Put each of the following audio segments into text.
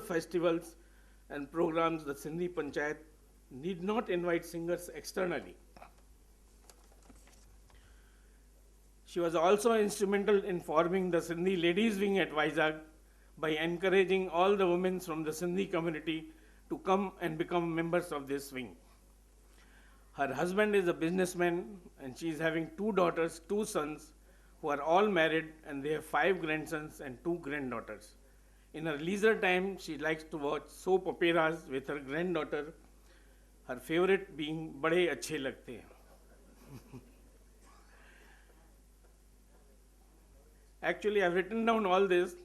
festivals and programs, the Sindhi Panchayat need not invite singers externally. She was also instrumental in forming the Sindhi Ladies Wing at Vizag by encouraging all the women from the Sindhi community to come and become members of this wing. Her husband is a businessman and she is having 2 daughters, 2 sons who are all married, and they have 5 grandsons and 2 granddaughters. In her leisure time, she likes to watch soap operas with her granddaughter, her favorite being Bade Achhe Lagte Hain. Actually, I've written down all this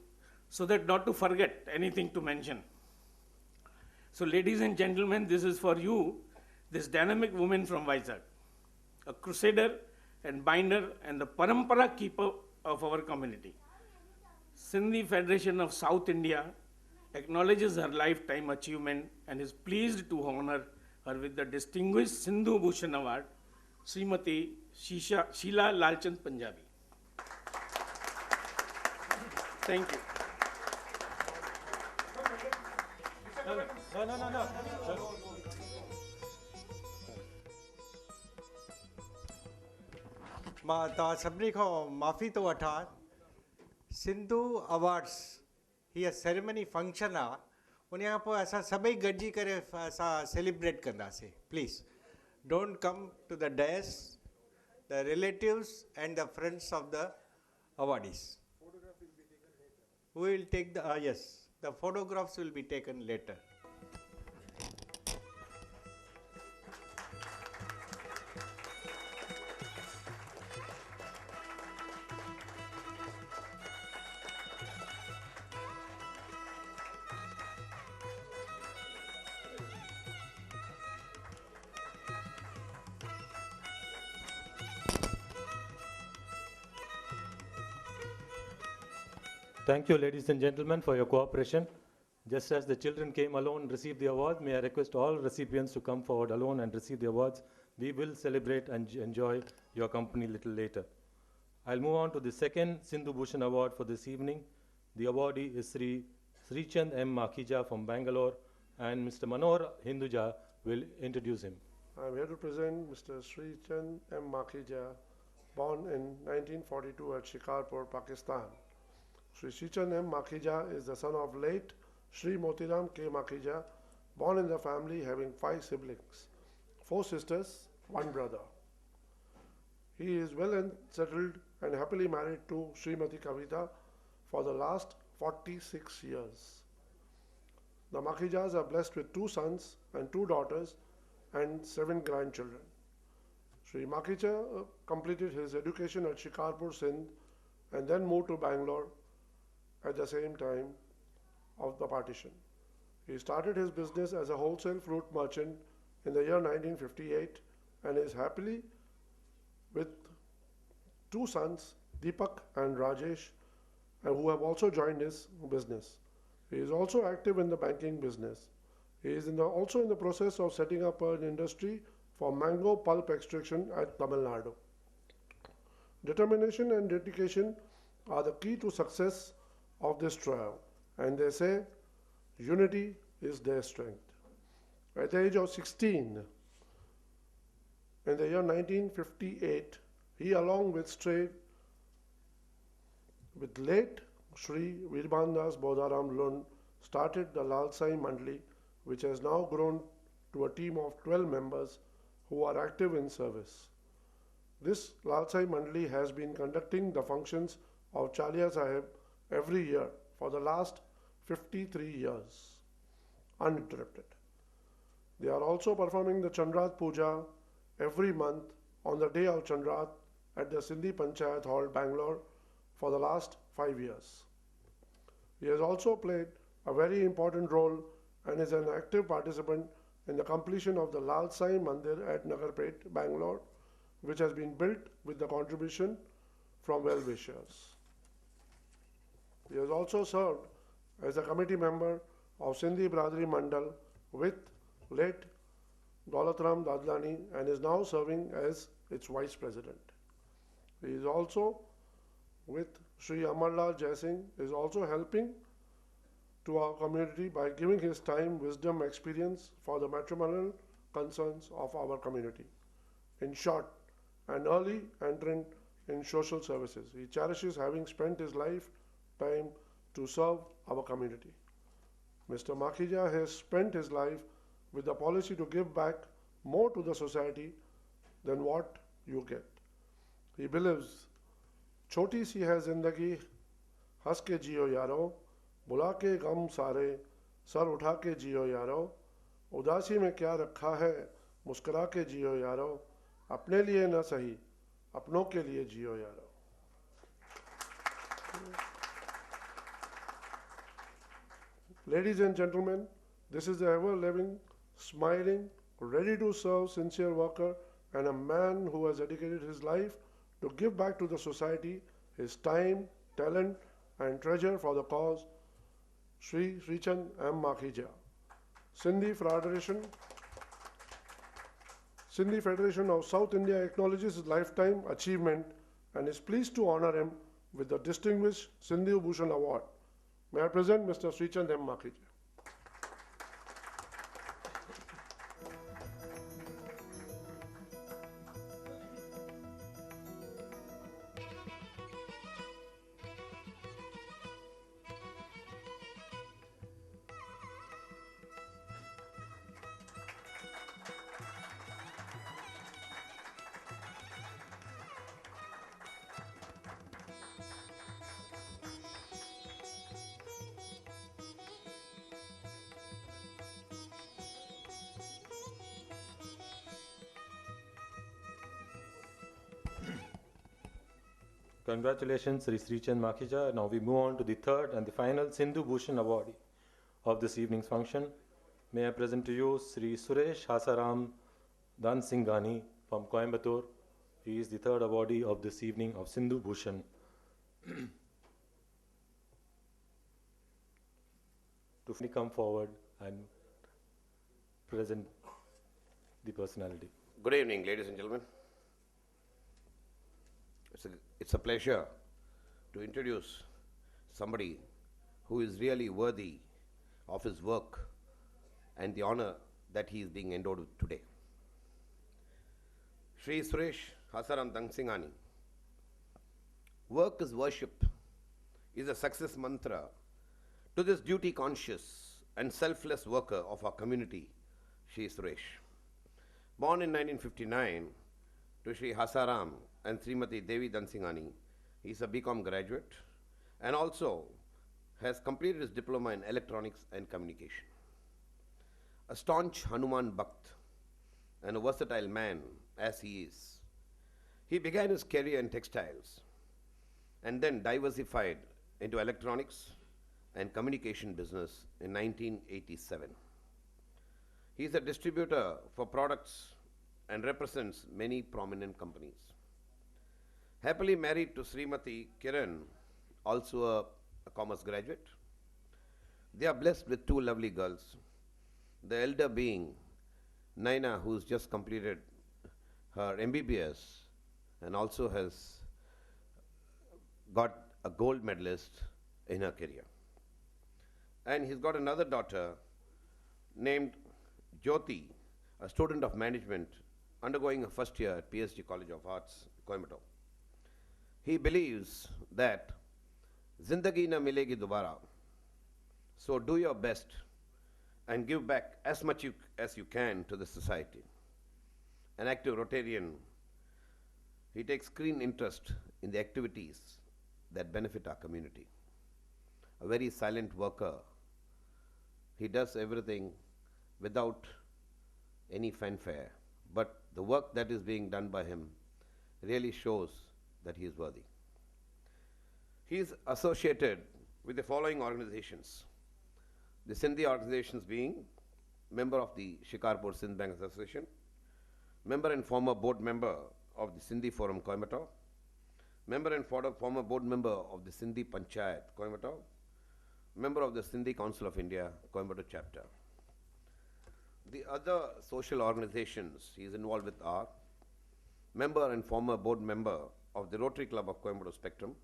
so that not to forget anything to mention. So ladies and gentlemen, this is for you, this dynamic woman from Vizag, a crusader and binder and the parampara keeper of our community. Sindhi Federation of South India acknowledges her lifetime achievement and is pleased to honor her with the distinguished Sindhu Bhushan Award, Srimati Sheila Lalchand Punjabi. Thank you. No. मां तव्हां सभिनी खां माफ़ी थो वठां Sindhu awards हीअ ceremony function आहे उन खां पोइ असां सभई गॾिजी करे असां सेलिब्रेट कंदासीं please don't come to the dais the relatives and the friends of the awardees we will take the yes the photographs will be taken later. Thank you, ladies and gentlemen, for your cooperation. Just as the children came alone and received the award, may I request all recipients to come forward alone and receive the awards. We will celebrate and enjoy your company a little later. I'll move on to the second Sindhu Bhushan Award for this evening. The awardee is Srichand M. Makhija from Bangalore, and Mr. Manohar Hinduja will introduce him. I'm here to present Mr. Srichand M. Makhija, born in 1942 at Shikarpur, Pakistan. Sri Srichand M. Makhija is the son of late Sri Motiram K. Makhija, born in the family having 5 siblings, 4 sisters, 1 brother. He is well and settled and happily married to Srimati Kavita for the last 46 years. The Makhijas are blessed with 2 sons and 2 daughters and 7 grandchildren. Sri Makhija completed his education at Shikarpur, Sindh, and then moved to Bangalore at the same time of the partition. He started his business as a wholesale fruit merchant in the year 1958 and is happily with 2 sons, Deepak and Rajesh, and who have also joined his business. He is also active in the banking business. He is also in the process of setting up an industry for mango pulp extraction at Tamil Nadu. Determination and dedication are the key to success of this trial, and they say unity is their strength. At the age of 16, in the year 1958, he along with late Sri Virbandas Bodharam Lund started the Lalsai Mandli, which has now grown to a team of 12 members who are active in service. This Lalsai Mandli has been conducting the functions of Chalia Sahib every year for the last 53 years, uninterrupted. They are also performing the Chandrat Puja every month on the day of Chandrat at the Sindhi Panchayat Hall, Bangalore, for the last 5 years. He has also played a very important role and is an active participant in the completion of the Lal Sai Mandir at Nagarpet, Bangalore, which has been built with the contribution from well-wishers. He has also served as a committee member of Sindhi Bradri Mandal with late Daulatram Dadlani and is now serving as its vice president. He is also with Sri Amarlal Jaisingh, is also helping to our community by giving his time, wisdom, experience for the matrimonial concerns of our community. In short, an early entrant in social services. He cherishes having spent his lifetime to serve our community. Mr. Makhija has spent his life with the policy to give back more to the society than what you get. He believes, छोटी सी है जिंदगी, हंस के जियो यारो, बुला के गम सारे, sir उठा के जियो यारो, उदासी में क्या रखा है, मुस्कुरा के जियो यारो, अपने लिए न सही, अपनों के लिए जियो यारो. Ladies and gentlemen, this is the ever-living, smiling, ready to serve, sincere worker and a man who has dedicated his life to give back to the society his time, talent and treasure for the cause, Sri Srichand M. Makhija. Sindhi Federation of South India acknowledges his lifetime achievement and is pleased to honor him with the distinguished Sindhi Bhushan Award. May I present Mr. Srichand M. Makhija. Congratulations, Sri Srichand Makhija. Now we move on to the third and the final Sindhu Bhushan awardee of this evening's function. May I present to you Sri Suresh Hasaram Dansinghani from Coimbatore. He is the third awardee of this evening of Sindhu Bhushan. To come forward and present the personality. Good evening, ladies and gentlemen. It's a pleasure to introduce somebody who is really worthy of his work and the honor that he is being endowed with today. Sri Suresh Hasaram Dansinghani. Work is worship is a success mantra to this duty conscious and selfless worker of our community, Sri Suresh. Born in 1959 to Sri Hasaram and Srimati Devi Dansinghani, he is a BCom graduate and also has completed his diploma in electronics and communication. A staunch Hanuman Bhakt and a versatile man as he is, he began his career in textiles and then diversified into electronics and communication business in 1987. He is a distributor for products and represents many prominent companies. Happily married to Srimati Kiran, also a commerce graduate. They are blessed with two lovely girls, the elder being Naina, who's just completed her MBBS and also has got a gold medalist in her career. And he's got another daughter named Jyoti, a student of management undergoing her first year at PSG College of Arts, Coimbatore. He believes that Zindagi na milegi dobara, so do your best and give back as much as you can to the society. An active Rotarian, he takes keen interest in the activities that benefit our community. A very silent worker, he does everything without any fanfare, but the work that is being done by him really shows that he is worthy. He is associated with the following organizations. The Sindhi organizations being member of the Shikarpur Sindh Bank Association, member and former board member of the Sindhi Forum Coimbatore, member and former board member of the Sindhi Panchayat Coimbatore, member of the Sindhi Council of India Coimbatore chapter. The other social organizations he is involved with are member and former board member of the Rotary Club of Coimbatore Spectrum,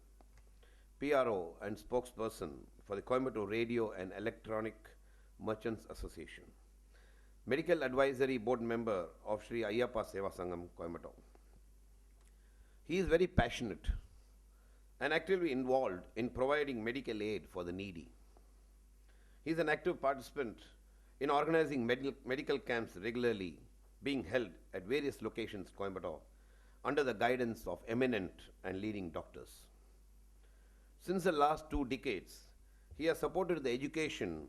PRO and spokesperson for the Coimbatore Radio and Electronic Merchants Association. Medical Advisory Board member of Sri Ayyappa Seva Sangam, Coimbatore. He is very passionate and actively involved in providing medical aid for the needy. He is an active participant in organizing medical camps regularly being held at various locations in Coimbatore under the guidance of eminent and leading doctors. Since the last 2 decades, he has supported the education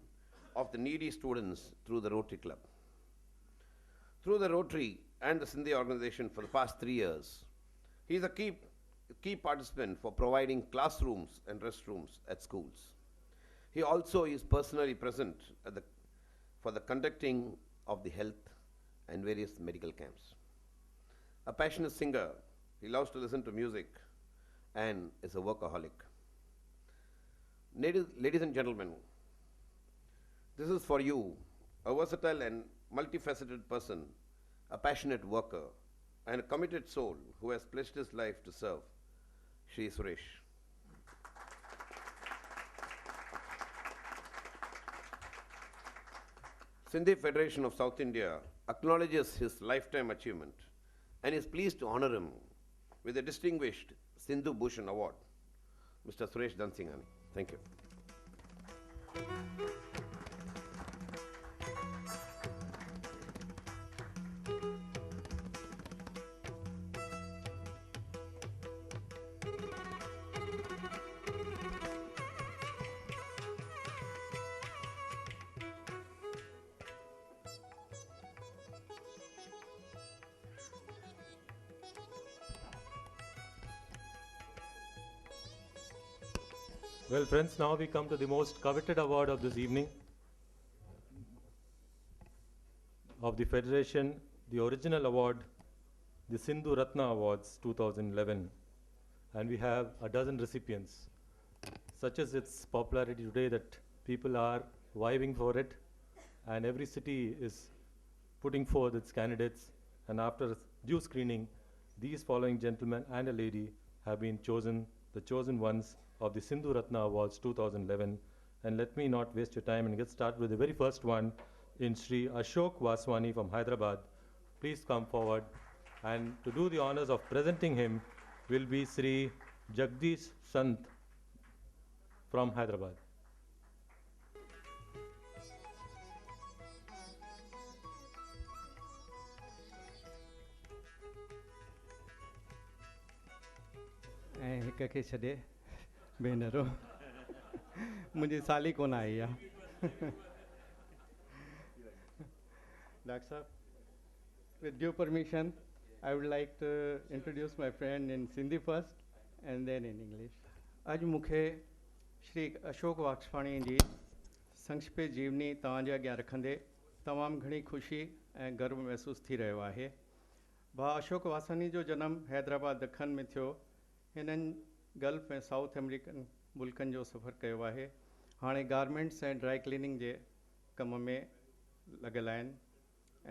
of the needy students through the Rotary Club. Through the Rotary and the Sindhi organization for the past 3 years, he is a key participant for providing classrooms and restrooms at schools. He also is personally present for the conducting of the health and various medical camps. A passionate singer, he loves to listen to music and is a workaholic. Ladies and gentlemen, this is for you, a versatile and multifaceted person, a passionate worker, and a committed soul who has pledged his life to serve, Shri Suresh. Sindhi Federation of South India acknowledges his lifetime achievement and is pleased to honor him with the distinguished Sindhu Bhushan Award. Mr. Suresh Dansingani. Thank you. Well, friends, now we come to the most coveted award of this evening of the Federation, the original award, the Sindhu Ratna Awards 2011. And we have a dozen recipients. Such as its popularity today that people are vying for it, and every city is putting forth its candidates. And after due screening, these following gentlemen and a lady have been chosen, the chosen ones of the Sindhu Ratna Awards 2011. And let me not waste your time and get started with the very first one in Sri Ashok Vaswani from Hyderabad. Please come forward. And to do the honors of presenting him will be Sri Jagdish Sant from Hyderabad. ऐं हिक खे छॾे भेनरो मुंहिंजी साली कोन आई आहे Dr. Sahab, with due permission, I would like to introduce my friend in Sindhi first and then in English. अॼु मूंखे श्री अशोक वासवाणी जी संक्षिप्त जीवनी तव्हांजे अॻियां रखंदे तमामु घणी ख़ुशी ऐं गर्व महसूसु थी रहियो आहे। भाउ अशोक वासवानी जो जनम हैदराबाद ॾखण में थियो। हिननि गल्फ ऐं साउथ अमेरिकन मुल्कनि जो सफ़र कयो आहे। हाणे गारमेंट्स ऐं ड्राई क्लीनिंग जे कम में लॻियल आहिनि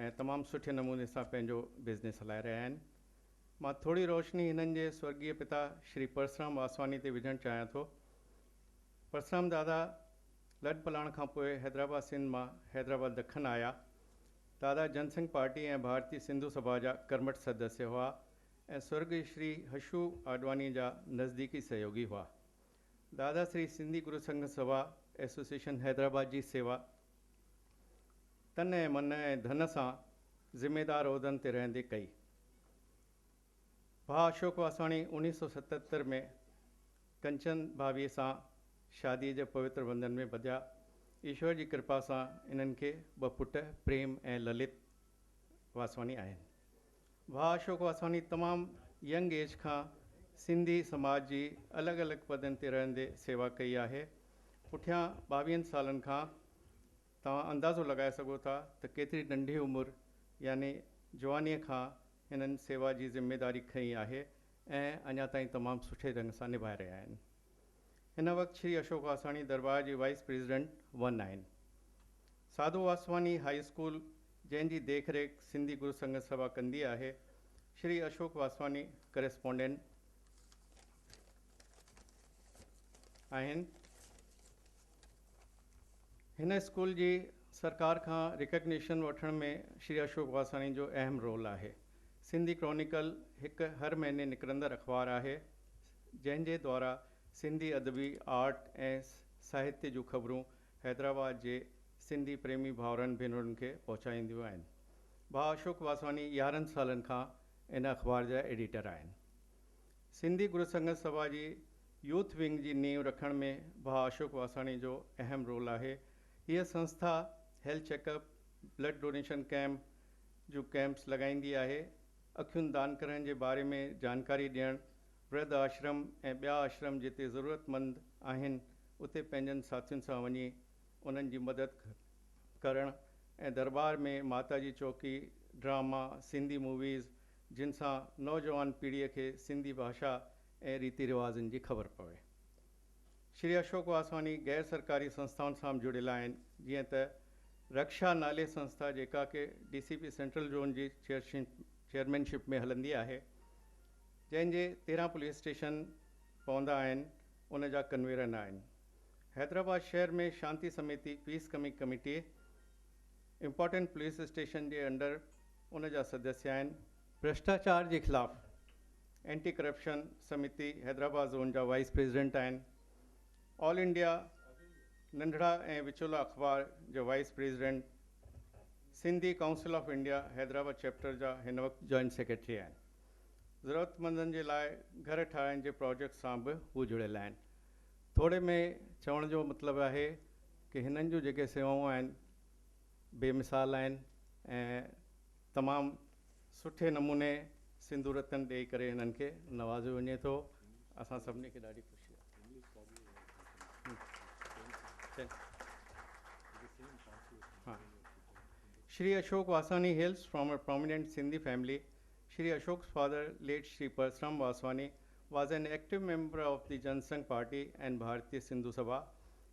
ऐं तमामु सुठे नमूने सां पंहिंजो बिज़नेस हलाए रहिया आहिनि। मां थोरी रोशनी हिननि जे स्वर्गीय पिता श्री परसराम वासवानी ते विझणु चाहियां थो। परसराम दादा लॾ पलाण खां पोइ हैदराबाद सिंध मां हैदराबाद ॾखण आया। दादा जनसंघ पार्टी ऐं भारतीय सिंधु सभा जा कर्मठ सदस्य हुआ ऐं स्वर्गीय श्री हशू आडवानी जा नज़दीकी सहयोगी हुआ। दादा श्री सिंधी गुरु संघ सभा एसोसिएशन हैदराबाद जी सेवा तन ऐं मन ऐं धन सां ज़िम्मेदार उहिदनि ते रहंदे कई। भाउ अशोक वासवाणी 1977 में कंचन भाभीअ सां शादीअ जे पवित्र बंधन में ॿधिया। ईश्वर जी कृपा सां इन्हनि खे 2 पुट प्रेम ऐं ललित वासवानी आहिनि। भाउ अशोक वासवानी तमामु यंग एज खां सिंधी समाज जी अलॻि अलॻि पदनि ते रहंदे सेवा कई आहे। पुठियां 22 सालनि खां तव्हां अंदाज़ो लॻाए सघो था त केतिरी नंढी उमिरि यानी जवानीअ खां हिननि सेवा जी ज़िम्मेदारी खई आहे ऐं अञा ताईं तमामु सुठे ढंग सां निभाए रहिया आहिनि। हिन वक़्तु श्री अशोक वासवाणी दरबार जी वाइस प्रेसिडेंट 1 आहिनि। साधू वासवानी हाई स्कूल जंहिंजी देखरेख सिंधी गुरु संघ सभा कंदी आहे, श्री अशोक वासवानी करेस्पोंडेंट आहिनि। हिन स्कूल जी सरकार खां रिकग्निशन वठण में श्री अशोक वासवाणी जो अहम रोल आहे। सिंधी क्रॉनिकल हिकु हर महीने निकिरंदड़ अख़बार आहे जंहिंजे द्वारा सिंधी अदबी आर्ट ऐं साहित्य जूं ख़बरूं हैदराबाद जे सिंधी प्रेमी भाउरनि भेनरुनि खे पहुचाईंदियूं आहिनि। भाउ अशोक वासवाणी 11 सालनि खां इन अख़बार जा एडिटर आहिनि। सिंधी गुरु संगत सभा जी यूथ विंग जी नींव रखण में भाउ अशोक वासवाणी जो अहम रोल आहे। हीअ संस्था हेल्थ चेकअप, ब्लड डोनेशन जूं कैंप्स लॻाईंदी आहे। अखियुनि दान करण जे बारे में जानकारी ॾियणु, वृद्ध आश्रम ऐं ॿिया आश्रम जिते ज़रूरतमंद आहिनि उते पंहिंजनि साथियुनि सां वञी उन्हनि जी मदद करणु ऐं दरबार में माता जी चौकी, ड्रामा, सिंधी मूवीज़ जिन सां नौजवान पीढ़ीअ खे सिंधी भाषा ऐं रीति रिवाज़नि जी ख़बर पवे। श्री अशोक वासवाणी गैर सरकारी संस्थाउनि सां जुड़ियल आहिनि, जीअं त रक्षा नाले संस्था जेका कि DCP सेंट्रल जोन जी चेयरमैनशिप में हलंदी आहे, जंहिंजे 13 पुलिस स्टेशन पवंदा आहिनि, उन जा कन्वीनर आहिनि। हैदराबाद शहर में शांति समिति, peace committee, important police station जे अंडर उन जा सदस्य आहिनि। भ्रष्टाचार जे ख़िलाफ़ एंटी करप्शन समिति हैदराबाद ज़ोन जा वाइस प्रेसिडेंट आहिनि। ऑल इंडिया नंढड़ा ऐं विचोला अख़बार जो vice president, Sindhi council of India Hyderabad chapter जा हिन वक़्तु जॉइंट सेक्रेटरी आहिनि। ज़रूरतमंदनि जे लाइ घर ठाहिण जे प्रोजेक्ट सां बि हू जुड़ियल आहिनि। थोरे में चवण जो मतिलबु आहे कि हिननि जूं जेके सेवाऊं आहिनि बेमिसाल आहिनि ऐं तमामु सुठे नमूने सिंधु रतन ॾेई करे हिननि खे नवाज़ियो वञे थो। असां सभिनी खे ॾाढी ख़ुशी आहे। Shri Ashok Vaswani hails from a prominent Sindhi family. Shri Ashok's father, late Shri Parsuram Vaswani, was an active member of the Jansangh Party and Bharatiya Sindhu Sabha.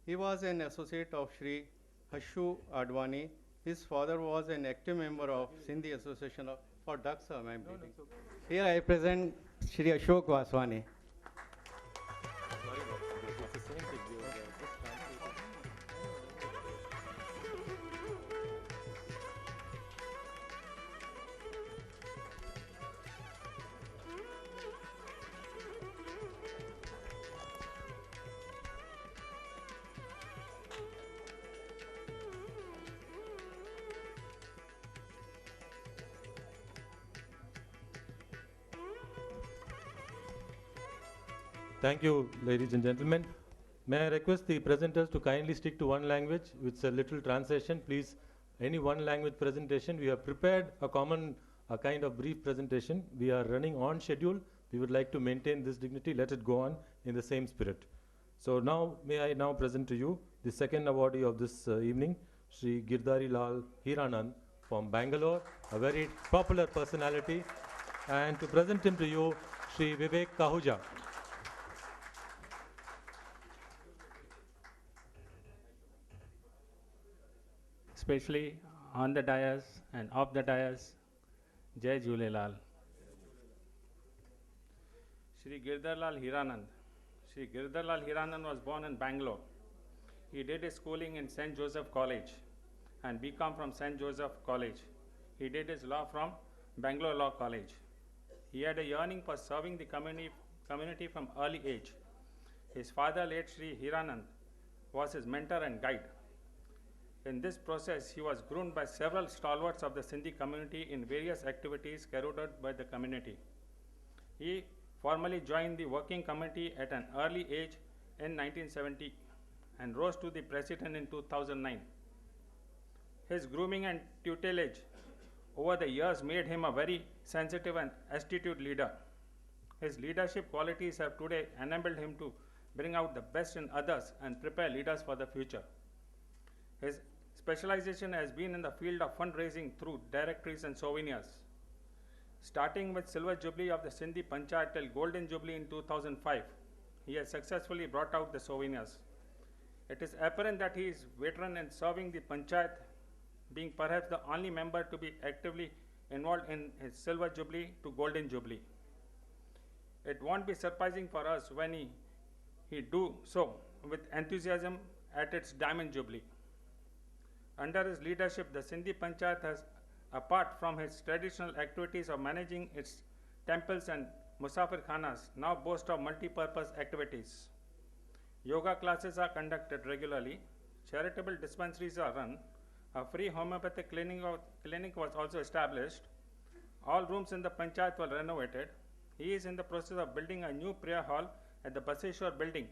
He was an associate of Shri Hashu Advani. His father was an active member of Sindhi Association for Ducks. Here I present Shri Ashok Vaswani. Thank you, ladies and gentlemen. May I request the presenters to kindly stick to one language with a little translation, please. Any one language presentation. We have prepared a kind of brief presentation. We are running on schedule. We would like to maintain this dignity. Let it go on in the same spirit. So now, may I now present to you the second awardee of this evening, Shri Girdhari Lal Hiranand from Bangalore, a very popular personality. And to present him to you, Shri Vivek Kahuja. Especially on the dais and off the dais, Jai Jhulelal. Shri Girdharlal Hiranand. Shri Girdharlal Hiranand was born in Bangalore. He did his schooling in St. Joseph College and BCom from St. Joseph College. He did his law from Bangalore Law College. He had a yearning for serving the community from early age. His father, late Shri Hiranand, was his mentor and guide. In this process, he was groomed by several stalwarts of the Sindhi community in various activities carried out by the community. He formally joined the working committee at an early age in 1970 and rose to the president in 2009. His grooming and tutelage over the years made him a very sensitive and astute leader. His leadership qualities have today enabled him to bring out the best in others and prepare leaders for the future. His specialization has been in the field of fundraising through directories and souvenirs. Starting with Silver Jubilee of the Sindhi Panchayat till Golden Jubilee in 2005, he has successfully brought out the souvenirs. It is apparent that he is veteran in serving the Panchayat, being perhaps the only member to be actively involved in his Silver Jubilee to Golden Jubilee. It won't be surprising for us when he do so with enthusiasm at its Diamond Jubilee. Under his leadership, the Sindhi Panchayat has, apart from its traditional activities of managing its temples and Musafir Khanas, now boast of multi-purpose activities. Yoga classes are conducted regularly, charitable dispensaries are run, a free homeopathic clinic was also established, all rooms in the Panchayat were renovated. He is in the process of building a new prayer hall at the Baseshwar building.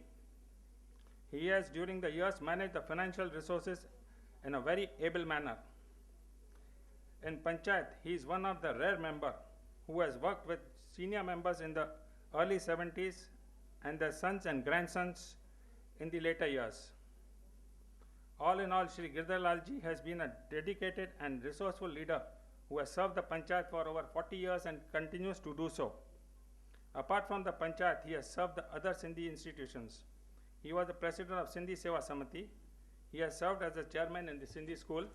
He has during the years managed the financial resources in a very able manner. In Panchayat, he is one of the rare members who has worked with senior members in the early 70s and their sons and grandsons in the later years. All in all, Shri Girdhar Ji has been a dedicated and resourceful leader who has served the Panchayat for over 40 years and continues to do so. Apart from the Panchayat, he has served the other Sindhi institutions. He was the president of Sindhi Sammelan. He has served as a chairman in the Sindhi school.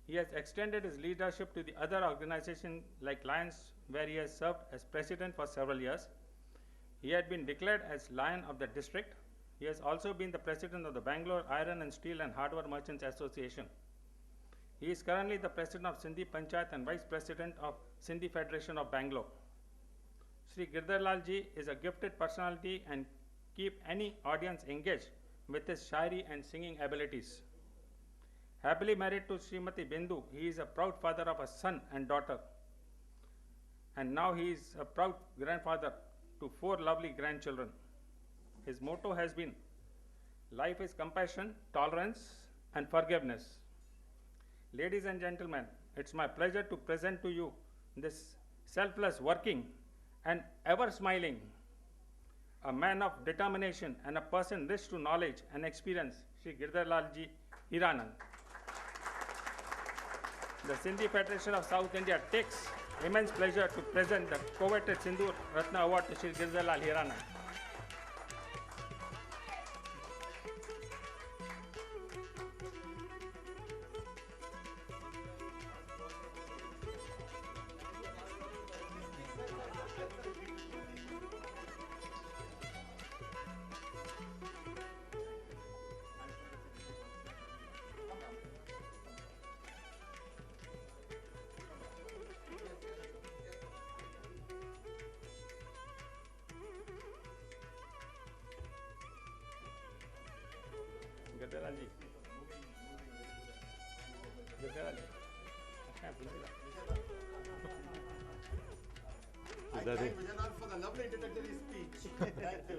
He has extended his leadership to the other organizations like Lions, where he has served as president for several years. He had been declared as Lion of the district. He has also been the president of the Bangalore Iron and Steel and Hardware Merchants Association. He is currently the president of Sindhi Panchayat and vice president of Sindhi Federation of Bangalore. Sri Girdhar Ji is a gifted personality and keep any audience engaged with his shairi and singing abilities. Happily married to Srimati Bindu, he is a proud father of a son and daughter. And now he is a proud grandfather to 4 lovely grandchildren. His motto has been, life is compassion, tolerance, and forgiveness. Ladies and gentlemen, it's my pleasure to present to you this selfless working and ever smiling, a man of determination and a person rich to knowledge and experience, Shri Girdhar Ji Hiranand. The Sindhi Federation of South India takes immense pleasure to present the coveted Sindhu Ratna Award to Shri Girdhar Hiranand. Girdhar Ji. Girdhar Ji. I can't believe that. Is that it? Thank you, Vijayanath, for the lovely introductory speech. Thank you.